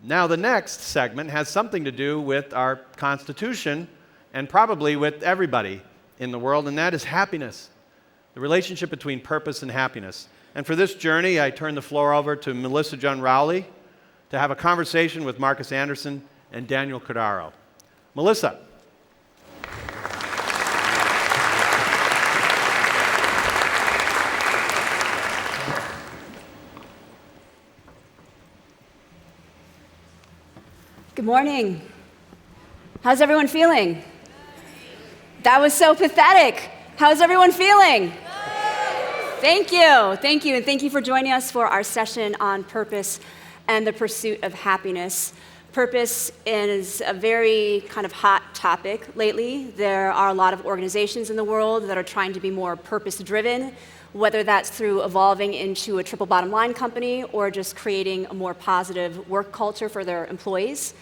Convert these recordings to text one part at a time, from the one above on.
Now, the next segment has something to do with our Constitution and probably with everybody in the world, and that is happiness, the relationship between purpose and happiness. And for this journey, I turn the floor over to Melissa Jun Rowley to have a conversation with Marques Anderson and Daniel Cordaro. Melissa. Good morning. How's everyone feeling? That was so pathetic. How's everyone feeling? Thank you, and thank you for joining us for our session on purpose and the pursuit of happiness. Purpose is a very kind of hot topic lately. There are a lot of organizations in the world that are trying to be more purpose-driven, whether that's through evolving into a triple bottom line company or just creating a more positive work culture for their employees.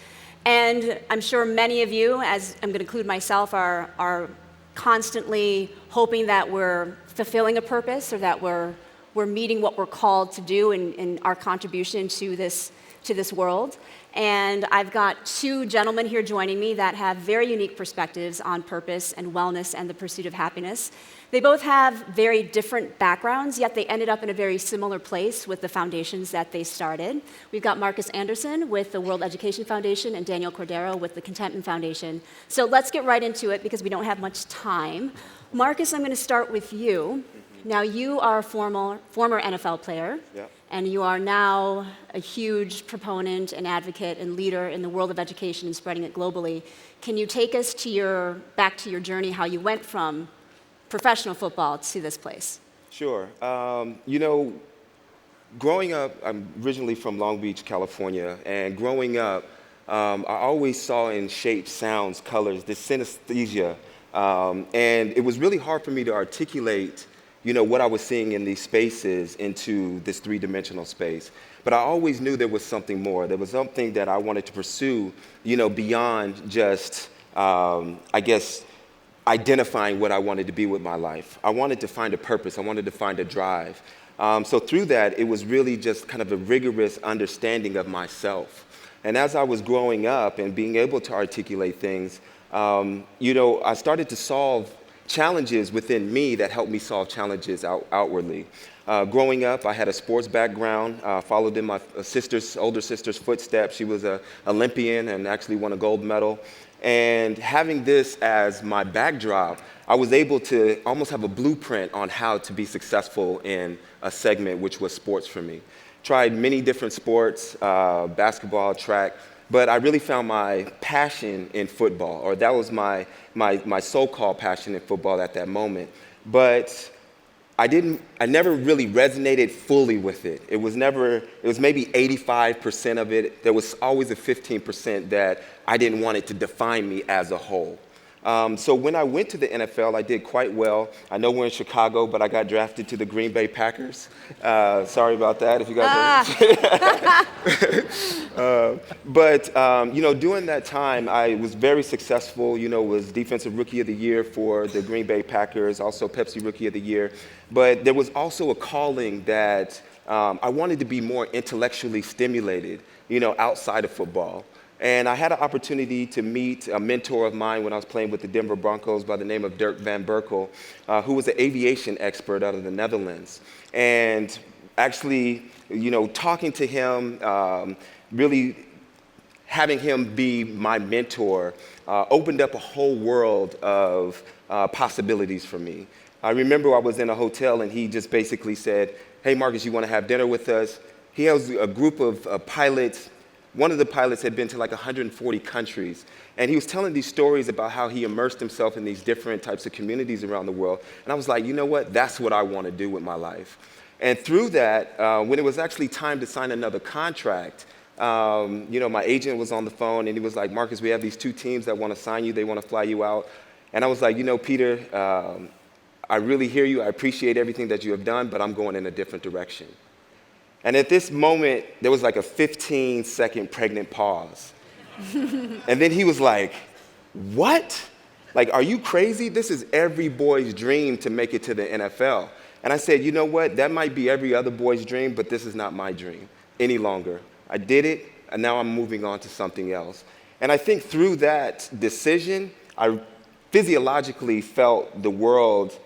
And I'm sure many of you, as I'm going to include myself, are constantly hoping that we're fulfilling a purpose or that we're meeting what we're called to do in our contribution to this world. And I've got two gentlemen here joining me that have very unique perspectives on purpose and wellness and the pursuit of happiness. They both have very different backgrounds, yet they ended up in a very similar place with the foundations that they started. We've got Marques Anderson with the World Education Foundation and Daniel Cordero with the Contentment Foundation. So let's get right into it because we don't have much time. Marques, I'm going to start with you. Now, you are a former NFL player, and you are now a huge proponent and advocate and leader in the world of education and spreading it globally. Can you take us back to your journey, how you went from professional football to this place? Sure. Growing up, I'm originally from Long Beach, California, and growing up, I always saw in shapes, sounds, colors, this synesthesia, and it was really hard for me to articulate what I was seeing in these spaces into this three-dimensional space. But I always knew there was something more. There was something that I wanted to pursue, beyond just, identifying what I wanted to be with my life. I wanted to find a purpose. I wanted to find a drive. So through that, it was really just kind of a rigorous understanding of myself. And as I was growing up and being able to articulate things, I started to solve challenges within me that helped me solve challenges outwardly. Growing up, I had a sports background, followed in my older sister's footsteps. She was an Olympian and actually won a gold medal. And having this as my backdrop, I was able to almost have a blueprint on how to be successful in a segment, which was sports for me. Tried many different sports, basketball, track, but I really found my passion in football, or that was my so-called passion in football at that moment. But I never really resonated fully with it. It was maybe 85% of it. There was always a 15% that I didn't want it to define me as a whole. So when I went to the NFL, I did quite well. I know we're in Chicago, but I got drafted to the Green Bay Packers. Sorry about that, if you guys But during that time, I was very successful. Was Defensive Rookie of the Year for the Green Bay Packers, also Pepsi Rookie of the Year. But there was also a calling that I wanted to be more intellectually stimulated, outside of football. And I had an opportunity to meet a mentor of mine when I was playing with the Denver Broncos by the name of Dirk van Berkel, who was an aviation expert out of the Netherlands. And actually, talking to him, really having him be my mentor, opened up a whole world of possibilities for me. I remember I was in a hotel and he just basically said, "Hey, Marques, you want to have dinner with us?" He has a group of pilots. One of the pilots had been to like 140 countries, and he was telling these stories about how he immersed himself in these different types of communities around the world. And I was like, you know what? That's what I want to do with my life. And through that, when it was actually time to sign another contract, my agent was on the phone, and he was like, "Marques, we have these two teams that want to sign you. They want to fly you out." And I was like, Peter, I really hear you. I appreciate everything that you have done, but I'm going in a different direction. And at this moment, there was like a 15-second pregnant pause. And then he was like, "What? Like, are you crazy? This is every boy's dream to make it to the NFL." And I said, "You know what? That might be every other boy's dream, but this is not my dream any longer. I did it. and now I'm moving on to something else. And I think through that decision, I physiologically felt the world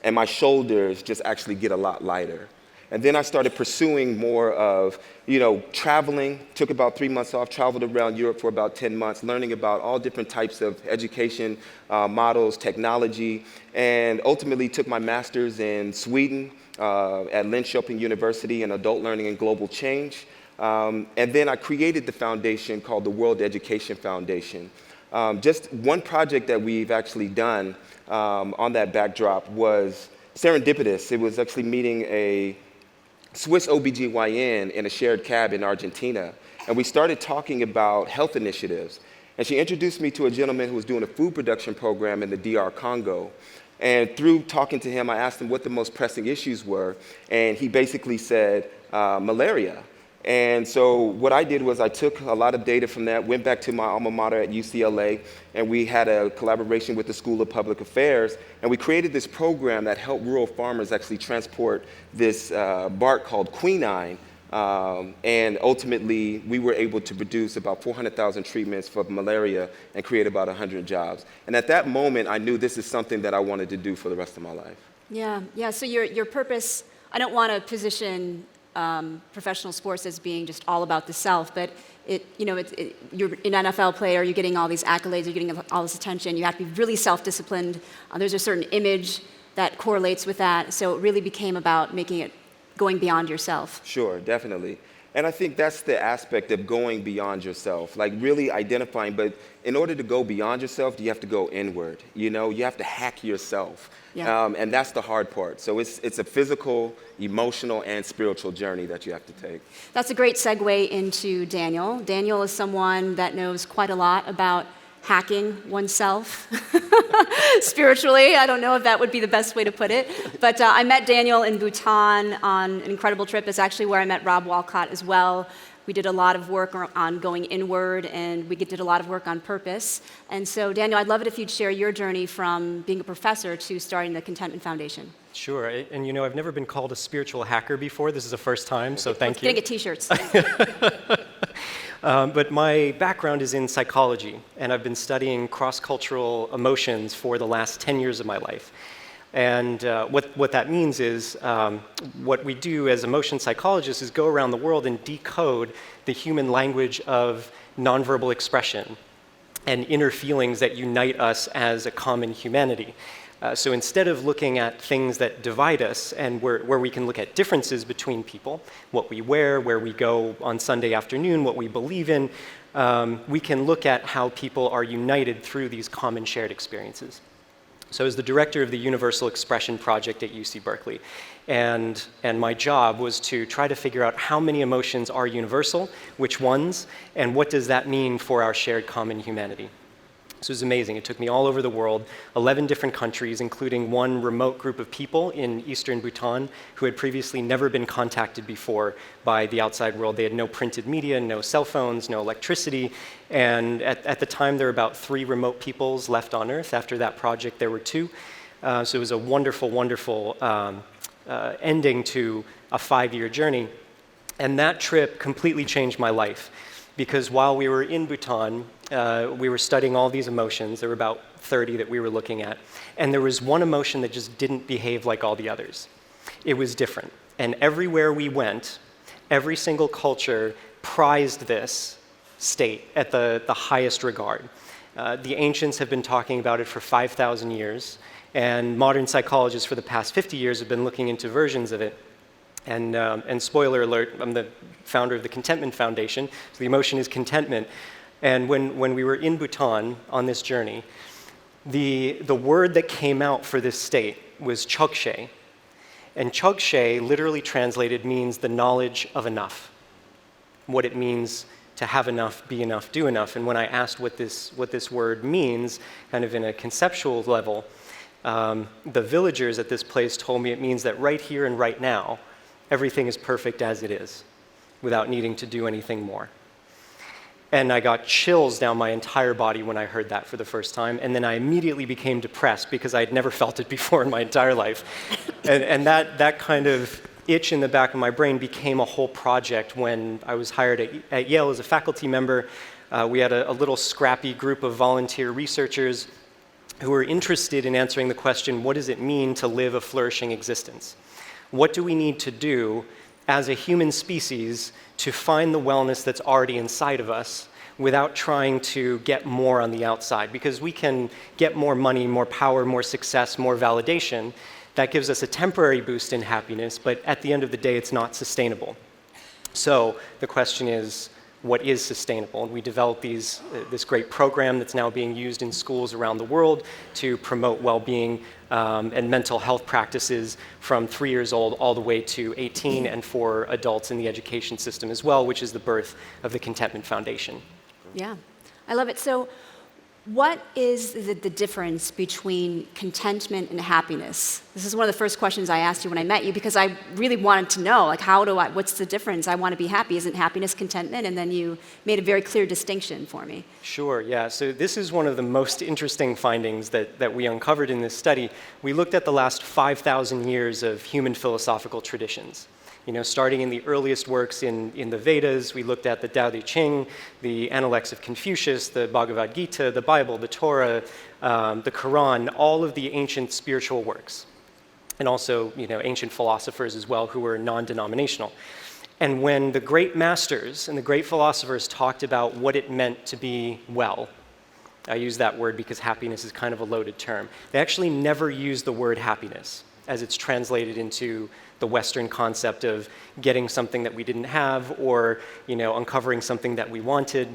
and my shoulders just actually get a lot lighter. And then I started pursuing more of, traveling, took about 3 months off, traveled around Europe for about 10 months, learning about all different types of education models, technology, and ultimately took my master's in Sweden at Linköping University in adult learning and global change. And then I created the foundation called the World Education Foundation. Just one project that we've actually done on that backdrop was serendipitous. It was actually meeting a Swiss OBGYN in a shared cab in Argentina. And we started talking about health initiatives. And she introduced me to a gentleman who was doing a food production program in the DR Congo. And through talking to him, I asked him what the most pressing issues were. And he basically said, malaria. And so what I did was I took a lot of data from that, went back to my alma mater at UCLA, and we had a collaboration with the School of Public Affairs, and we created this program that helped rural farmers actually transport this bark called quinine, and ultimately we were able to produce about 400,000 treatments for malaria and create about 100 jobs. And at that moment, I knew this is something that I wanted to do for the rest of my life. Yeah. So your purpose, I don't want to position professional sports as being just all about the self, but you're an NFL player, you're getting all these accolades, you're getting all this attention, you have to be really self-disciplined. There's a certain image that correlates with that, so it really became about making it going beyond yourself. Sure, definitely. And I think that's the aspect of going beyond yourself, like really identifying, but in order to go beyond yourself, you have to go inward, you have to hack yourself. Yeah. And that's the hard part. So it's a physical, emotional, and spiritual journey that you have to take. That's a great segue into Daniel. Daniel is someone that knows quite a lot about hacking oneself spiritually. I don't know if that would be the best way to put it. But I met Daniel in Bhutan on an incredible trip. It's actually where I met Rob Walcott as well. We did a lot of work on going inward, and we did a lot of work on purpose. And so, Daniel, I'd love it if you'd share your journey from being a professor to starting the Contentment Foundation. Sure, and I've never been called a spiritual hacker before. This is the first time, so thank you. We're gonna get t-shirts. But my background is in psychology, and I've been studying cross-cultural emotions for the last 10 years of my life. And what that means is what we do as emotion psychologists is go around the world and decode the human language of nonverbal expression and inner feelings that unite us as a common humanity. So instead of looking at things that divide us and where we can look at differences between people, what we wear, where we go on Sunday afternoon, what we believe in, we can look at how people are united through these common shared experiences. So I was the director of the Universal Expression Project at UC Berkeley, and my job was to try to figure out how many emotions are universal, which ones, and what does that mean for our shared common humanity. So it was amazing. It took me all over the world, 11 different countries, including one remote group of people in eastern Bhutan who had previously never been contacted before by the outside world. They had no printed media, no cell phones, no electricity, and at the time there were about 3 remote peoples left on Earth. After that project, there were 2. So it was a wonderful, wonderful ending to a 5-year journey. And that trip completely changed my life. Because while we were in Bhutan, we were studying all these emotions. There were about 30 that we were looking at. And there was one emotion that just didn't behave like all the others. It was different. And everywhere we went, every single culture prized this state at the highest regard. The ancients have been talking about it for 5,000 years. And modern psychologists for the past 50 years have been looking into versions of it. And spoiler alert, I'm the founder of the Contentment Foundation, so the emotion is contentment. And when we were in Bhutan on this journey, the word that came out for this state was chokshe. And chokshe, literally translated, means the knowledge of enough. What it means to have enough, be enough, do enough. And when I asked what this word means, kind of in a conceptual level, the villagers at this place told me it means that right here and right now, everything is perfect as it is, without needing to do anything more. And I got chills down my entire body when I heard that for the first time, and then I immediately became depressed because I had never felt it before in my entire life. And that kind of itch in the back of my brain became a whole project when I was hired at Yale as a faculty member. We had a little scrappy group of volunteer researchers who were interested in answering the question, what does it mean to live a flourishing existence? What do we need to do as a human species to find the wellness that's already inside of us without trying to get more on the outside? Because we can get more money, more power, more success, more validation. That gives us a temporary boost in happiness, but at the end of the day, it's not sustainable. So the question is, what is sustainable? And we developed this great program that's now being used in schools around the world to promote well-being and mental health practices from 3 years old all the way to 18, and for adults in the education system as well, which is the birth of the Contentment Foundation. Yeah, I love it. So what is the difference between contentment and happiness? This is one of the first questions I asked you when I met you, because I really wanted to know, like, what's the difference? I want to be happy. Isn't happiness contentment? And then you made a very clear distinction for me. Sure, yeah. So this is one of the most interesting findings that we uncovered in this study. We looked at the last 5,000 years of human philosophical traditions. Starting in the earliest works in the Vedas, we looked at the Tao Te Ching, the Analects of Confucius, the Bhagavad Gita, the Bible, the Torah, the Quran, all of the ancient spiritual works, and also ancient philosophers as well who were non-denominational. And when the great masters and the great philosophers talked about what it meant to be well, I use that word because happiness is kind of a loaded term, they actually never used the word happiness as it's translated into the Western concept of getting something that we didn't have, or uncovering something that we wanted.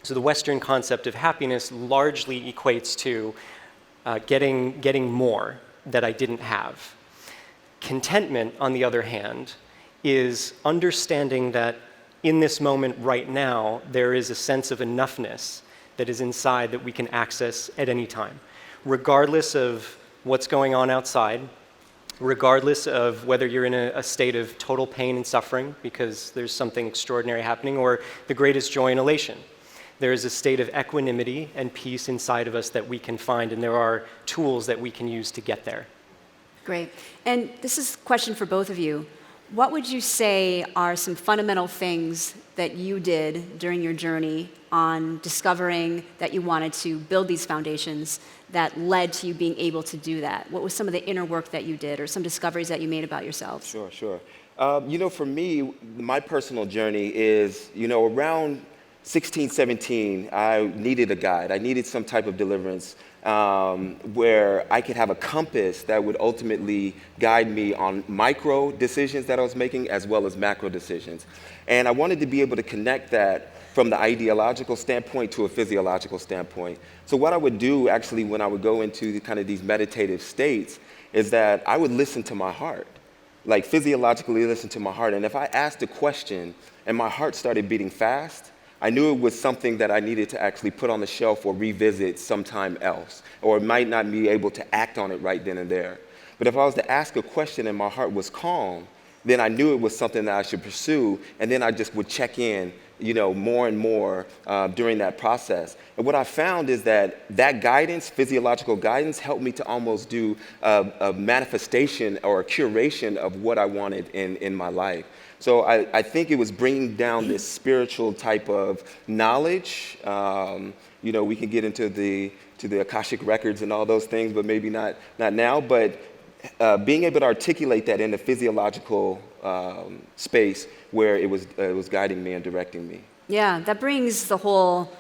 So the Western concept of happiness largely equates to getting more that I didn't have. Contentment, on the other hand, is understanding that in this moment right now, there is a sense of enoughness that is inside that we can access at any time, regardless of what's going on outside, regardless of whether you're in a state of total pain and suffering because there's something extraordinary happening, or the greatest joy and elation. There is a state of equanimity and peace inside of us that we can find, and there are tools that we can use to get there. Great. And this is a question for both of you. What would you say are some fundamental things that you did during your journey on discovering that you wanted to build these foundations that led to you being able to do that? What was some of the inner work that you did, or some discoveries that you made about yourselves? Sure. For me, my personal journey is, around 16, 17, I needed a guide. I needed some type of deliverance where I could have a compass that would ultimately guide me on micro decisions that I was making as well as macro decisions. And I wanted to be able to connect that from the ideological standpoint to a physiological standpoint. So what I would do actually when I would go into kind of these meditative states is that I would listen to my heart, like physiologically listen to my heart. And if I asked a question and my heart started beating fast, I knew it was something that I needed to actually put on the shelf or revisit sometime else, or might not be able to act on it right then and there. But if I was to ask a question and my heart was calm, then I knew it was something that I should pursue, and then I just would check in, more and more during that process. And what I found is that guidance, physiological guidance, helped me to almost do a manifestation or a curation of what I wanted in my life. So I think it was bringing down this spiritual type of knowledge. We can get into the Akashic records and all those things, but maybe not now. But being able to articulate that in the physiological space where it was guiding me and directing me. Yeah, that brings the whole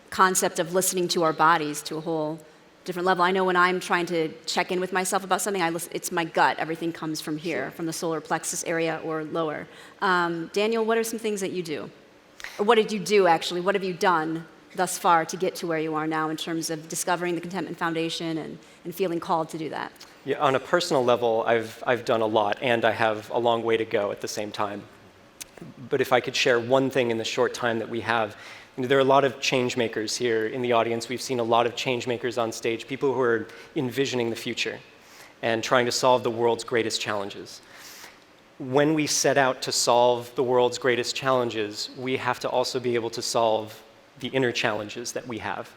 concept of listening to our bodies to a whole different level. I know when I'm trying to check in with myself about something, it's my gut. Everything comes from here, from the solar plexus area or lower. Daniel, what are some things that you do? Or what did you do, actually? What have you done thus far to get to where you are now in terms of discovering the Contentment Foundation and feeling called to do that? Yeah, on a personal level, I've done a lot, and I have a long way to go at the same time. But if I could share one thing in the short time that we have, there are a lot of change makers here in the audience. We've seen a lot of change makers on stage, people who are envisioning the future and trying to solve the world's greatest challenges. When we set out to solve the world's greatest challenges, we have to also be able to solve the inner challenges that we have.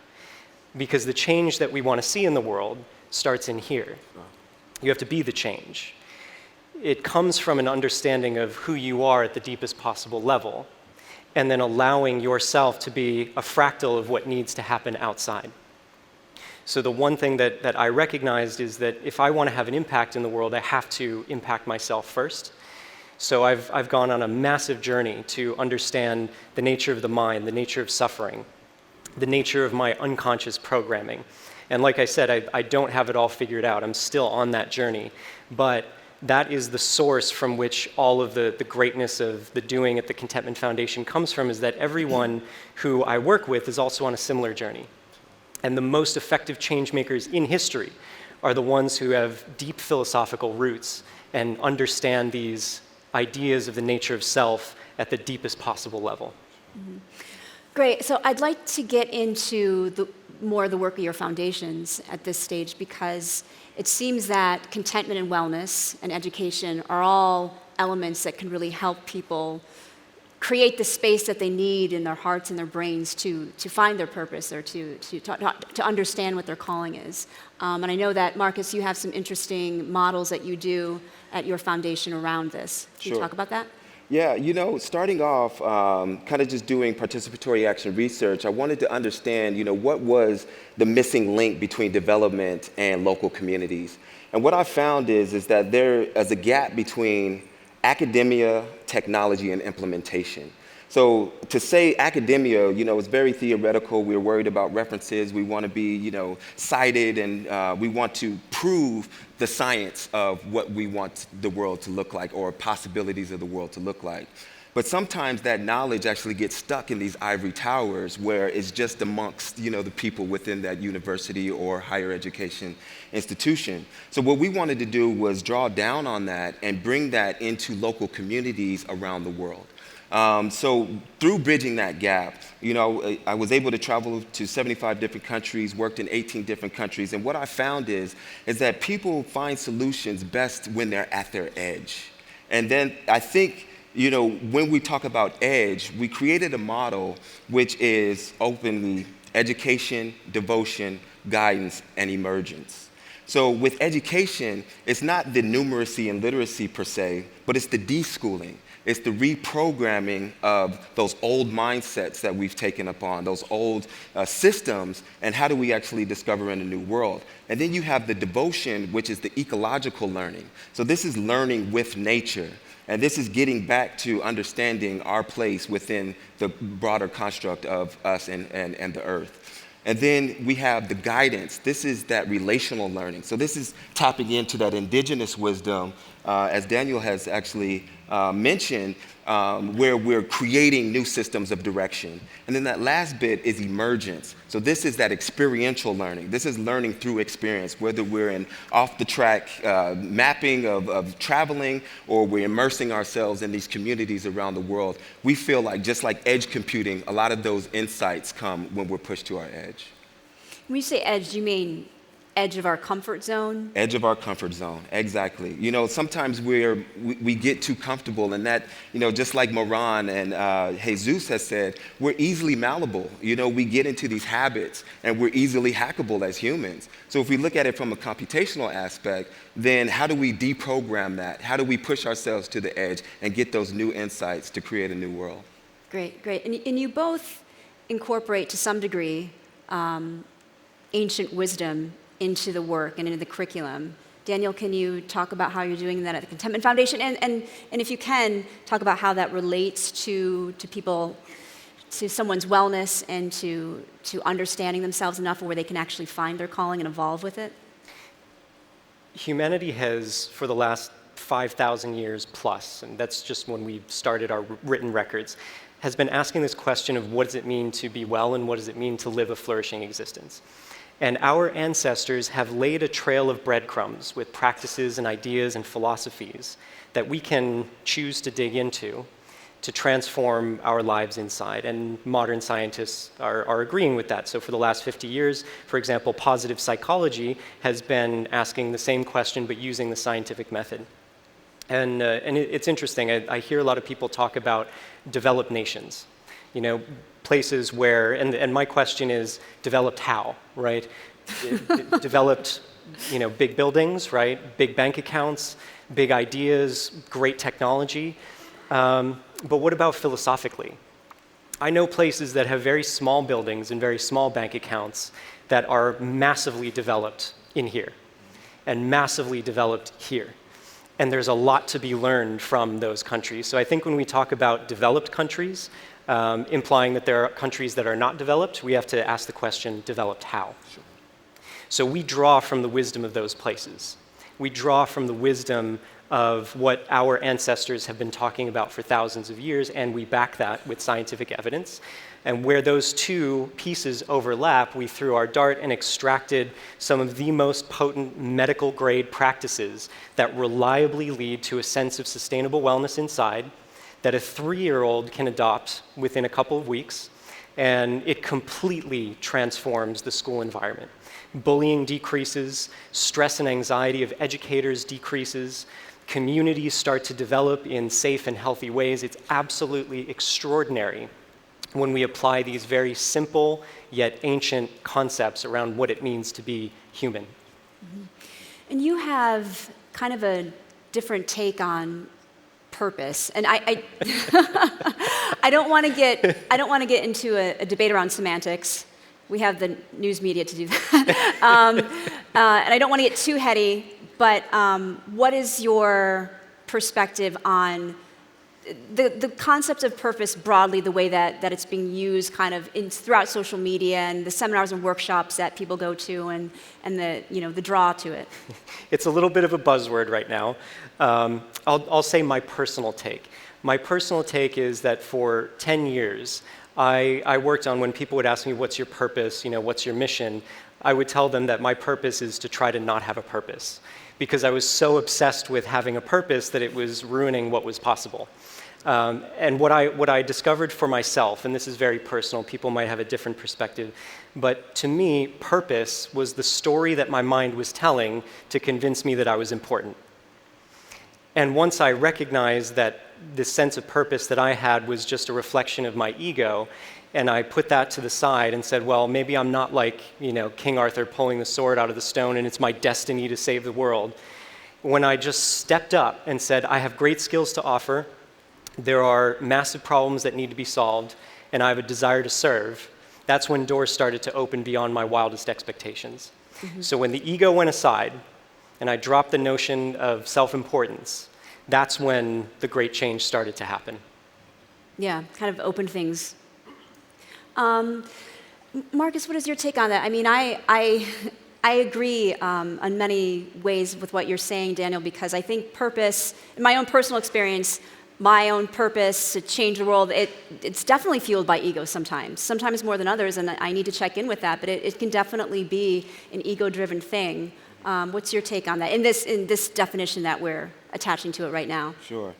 Because the change that we want to see in the world starts in here. You have to be the change. it comes from an understanding of who you are at the deepest possible level, and then allowing yourself to be a fractal of what needs to happen outside. So the one thing that I recognized is that if I want to have an impact in the world, I have to impact myself first. So I've gone on a massive journey to understand the nature of the mind, the nature of suffering, the nature of my unconscious programming. And like I said, I don't have it all figured out. I'm still on that journey. But that is the source from which all of the greatness of the doing at the Contentment Foundation comes from, is that everyone who I work with is also on a similar journey. And the most effective change makers in history are the ones who have deep philosophical roots and understand these ideas of the nature of self at the deepest possible level. Mm-hmm. Great. So I'd like to get into more of the work of your foundations at this stage, because it seems that contentment and wellness and education are all elements that can really help people create the space that they need in their hearts and their brains to find their purpose, or to understand what their calling is. And I know that, Marques, you have some interesting models that you do at your foundation around this. Can you talk about that? Yeah, you know, starting off, kind of just doing participatory action research, I wanted to understand, you know, what was the missing link between development and local communities. And what I found is that there is a gap between academia, technology, and implementation. So to say academia, you know, is very theoretical. We're worried about references. We want to be, you know, cited, and we want to prove the science of what we want the world to look like, or possibilities of the world to look like. But sometimes that knowledge actually gets stuck in these ivory towers, where it's just amongst, you know, the people within that university or higher education institution. So what we wanted to do was draw down on that and bring that into local communities around the world. So through bridging that gap, you know, I was able to travel to 75 different countries, worked in 18 different countries, and what I found is that people find solutions best when they're at their edge. And then I think, you know, when we talk about edge, we created a model which is openly education, devotion, guidance, and emergence. So with education, it's not the numeracy and literacy per se, but it's the deschooling. It's the reprogramming of those old mindsets that we've taken upon, those old systems, and how do we actually discover in a new world. And then you have the devotion, which is the ecological learning. So this is learning with nature. And this is getting back to understanding our place within the broader construct of us and the earth. And then we have the guidance. This is that relational learning. So this is tapping into that indigenous wisdom, as Daniel has actually mentioned, where we're creating new systems of direction. And then that last bit is emergence. So this is that experiential learning. This is learning through experience, whether we're in off-the-track mapping of traveling, or we're immersing ourselves in these communities around the world. We feel like, just like edge computing, a lot of those insights come when we're pushed to our edge. When you say edge, do you mean edge of our comfort zone? Edge of our comfort zone, exactly. You know, sometimes we get too comfortable, and that, you know, just like Moran and Jesus has said, we're easily malleable. You know, we get into these habits, and we're easily hackable as humans. So if we look at it from a computational aspect, then how do we deprogram that? How do we push ourselves to the edge and get those new insights to create a new world? Great, great. And you both incorporate, to some degree, ancient wisdom into the work and into the curriculum. Daniel, can you talk about how you're doing that at the Contentment Foundation? And if you can, talk about how that relates to people, to someone's wellness, and to understanding themselves enough where they can actually find their calling and evolve with it? Humanity has, for the last 5,000 years plus, and that's just when we started our written records, has been asking this question of what does it mean to be well, and what does it mean to live a flourishing existence? And our ancestors have laid a trail of breadcrumbs with practices and ideas and philosophies that we can choose to dig into to transform our lives inside. And modern scientists are agreeing with that. So for the last 50 years, for example, positive psychology has been asking the same question but using the scientific method. And it's interesting. I hear a lot of people talk about developed nations. You know, places where, and my question is, developed how, right? Developed, you know, big buildings, right? Big bank accounts, big ideas, great technology. But what about philosophically? I know places that have very small buildings and very small bank accounts that are massively developed in here and massively developed here. And there's a lot to be learned from those countries. So I think when we talk about developed countries, implying that there are countries that are not developed, we have to ask the question, developed how? Sure. So we draw from the wisdom of those places. We draw from the wisdom of what our ancestors have been talking about for thousands of years, and we back that with scientific evidence. And where those two pieces overlap, we threw our dart and extracted some of the most potent medical-grade practices that reliably lead to a sense of sustainable wellness inside that a 3-year-old can adopt within a couple of weeks, and it completely transforms the school environment. Bullying decreases, stress and anxiety of educators decreases, communities start to develop in safe and healthy ways. It's absolutely extraordinary when we apply these very simple yet ancient concepts around what it means to be human. Mm-hmm. And you have kind of a different take on purpose, and I don't want to get into a debate around semantics. We have the news media to do that, and I don't want to get too heady. But what is your perspective on the concept of purpose broadly, the way that it's being used kind of throughout social media and the seminars and workshops that people go to and the draw to it? It's a little bit of a buzzword right now. I'll say my personal take. My personal take is that for 10 years, I worked on when people would ask me, what's your purpose, what's your mission? I would tell them that my purpose is to try to not have a purpose, because I was so obsessed with having a purpose that it was ruining what was possible. And what I discovered for myself, and this is very personal, people might have a different perspective, but to me, purpose was the story that my mind was telling to convince me that I was important. And once I recognized that this sense of purpose that I had was just a reflection of my ego, and I put that to the side and said, well, maybe I'm not like, King Arthur pulling the sword out of the stone and it's my destiny to save the world. When I just stepped up and said, I have great skills to offer, there are massive problems that need to be solved, and I have a desire to serve, that's when doors started to open beyond my wildest expectations. Mm-hmm. So when the ego went aside and I dropped the notion of self-importance, that's when the great change started to happen. Yeah, kind of opened things. Marques, what is your take on that? I mean, I agree on many ways with what you're saying, Daniel, because I think purpose, in my own personal experience, my own purpose to change the world, it's definitely fueled by ego sometimes more than others, and I need to check in with that, but it can definitely be an ego-driven thing. What's your take on that, in this definition that we're attaching to it right now? Sure.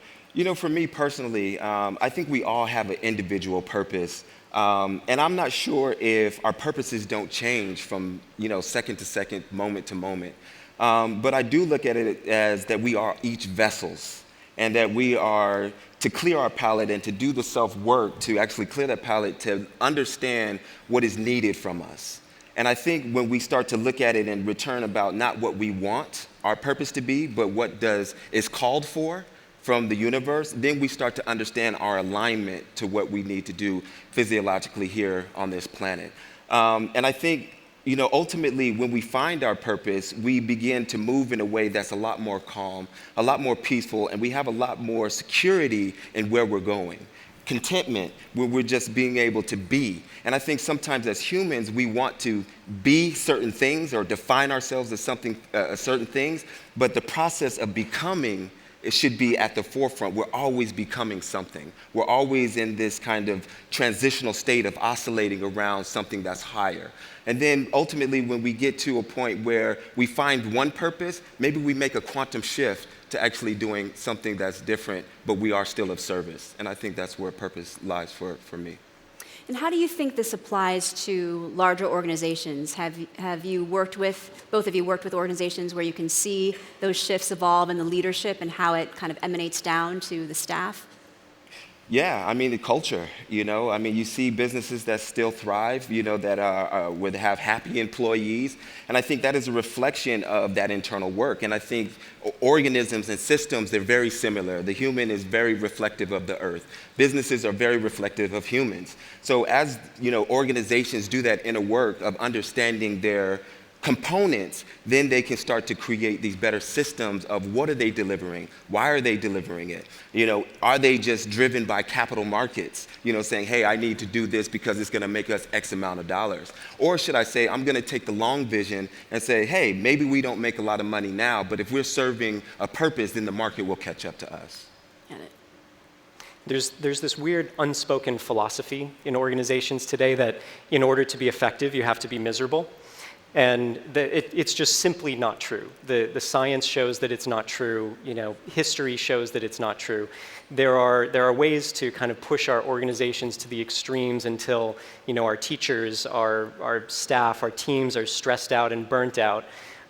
For me personally, I think we all have an individual purpose. And I'm not sure if our purposes don't change from, second to second, moment to moment. But I do look at it as that we are each vessels, and that we are to clear our palate and to do the self-work to actually clear that palate, to understand what is needed from us. And I think when we start to look at it and return about not what we want our purpose to be, but what is called for from the universe, then we start to understand our alignment to what we need to do physiologically here on this planet. And I think, ultimately, when we find our purpose, we begin to move in a way that's a lot more calm, a lot more peaceful, and we have a lot more security in where we're going. Contentment, where we're just being able to be. And I think sometimes as humans, we want to be certain things or define ourselves as certain things, but the process of becoming, it should be at the forefront. We're always becoming something. We're always in this kind of transitional state of oscillating around something that's higher. And then ultimately, when we get to a point where we find one purpose, maybe we make a quantum shift to actually doing something that's different, but we are still of service. And I think that's where purpose lies for me. And how do you think this applies to larger organizations? Have you worked with, both of you worked with organizations where you can see those shifts evolve in the leadership and how it kind of emanates down to the staff? Yeah, I mean, the culture, I mean, you see businesses that still thrive, that are where they have happy employees. And I think that is a reflection of that internal work. And I think organisms and systems, they're very similar. The human is very reflective of the earth. Businesses are very reflective of humans. So as, organizations do that inner work of understanding their components, then they can start to create these better systems of what are they delivering? Why are they delivering it? Are they just driven by capital markets, saying, hey, I need to do this because it's going to make us X amount of dollars? Or should I say, I'm going to take the long vision and say, hey, maybe we don't make a lot of money now, but if we're serving a purpose, then the market will catch up to us. Got it. There's this weird unspoken philosophy in organizations today that in order to be effective, you have to be miserable. And it's just simply not true. The science shows that it's not true. History shows that it's not true. There are ways to kind of push our organizations to the extremes until our teachers, our staff, our teams are stressed out and burnt out.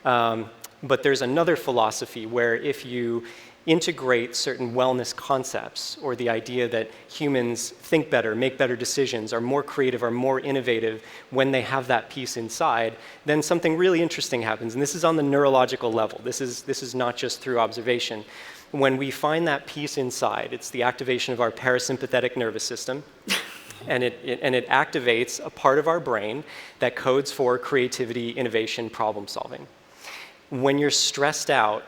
But there's another philosophy where if you integrate certain wellness concepts, or the idea that humans think better, make better decisions, are more creative, are more innovative when they have that piece inside, then something really interesting happens. And this is on the neurological level. This is not just through observation. When we find that piece inside, it's the activation of our parasympathetic nervous system, and it activates a part of our brain that codes for creativity, innovation, problem solving. When you're stressed out,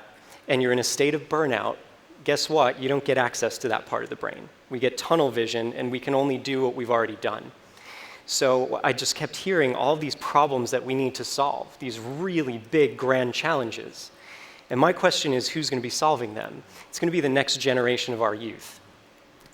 and you're in a state of burnout, guess what? You don't get access to that part of the brain. We get tunnel vision, and we can only do what we've already done. So I just kept hearing all these problems that we need to solve, these really big, grand challenges. And my question is, who's going to be solving them? It's going to be the next generation of our youth.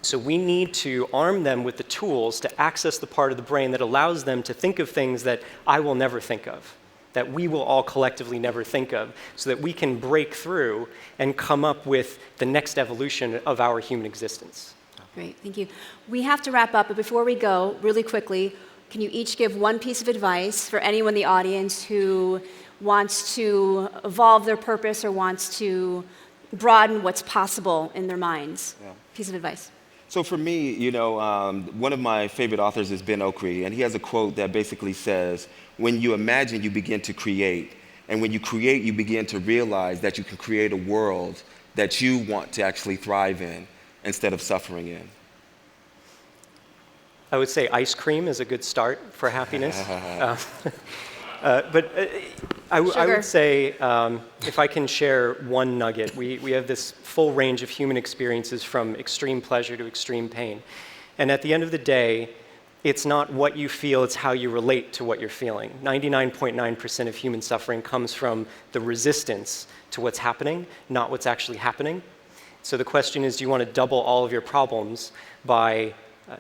So we need to arm them with the tools to access the part of the brain that allows them to think of things that I will never think of, that we will all collectively never think of, so that we can break through and come up with the next evolution of our human existence. Great, thank you. We have to wrap up, but before we go, really quickly, can you each give one piece of advice for anyone in the audience who wants to evolve their purpose or wants to broaden what's possible in their minds? Yeah. Piece of advice. So for me, one of my favorite authors is Ben Oakley, and he has a quote that basically says, when you imagine, you begin to create. And when you create, you begin to realize that you can create a world that you want to actually thrive in instead of suffering in. I would say ice cream is a good start for happiness. But I would say, if I can share one nugget, we have this full range of human experiences from extreme pleasure to extreme pain. And at the end of the day, it's not what you feel, it's how you relate to what you're feeling. 99.9% of human suffering comes from the resistance to what's happening, not what's actually happening. So the question is, do you want to double all of your problems by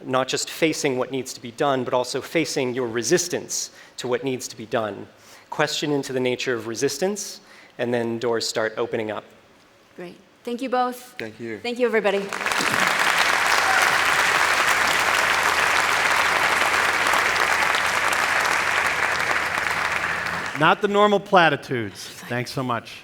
not just facing what needs to be done, but also facing your resistance to what needs to be done? Question into the nature of resistance, and then doors start opening up. Great. Thank you both. Thank you. Thank you, everybody. Not the normal platitudes. Thanks so much.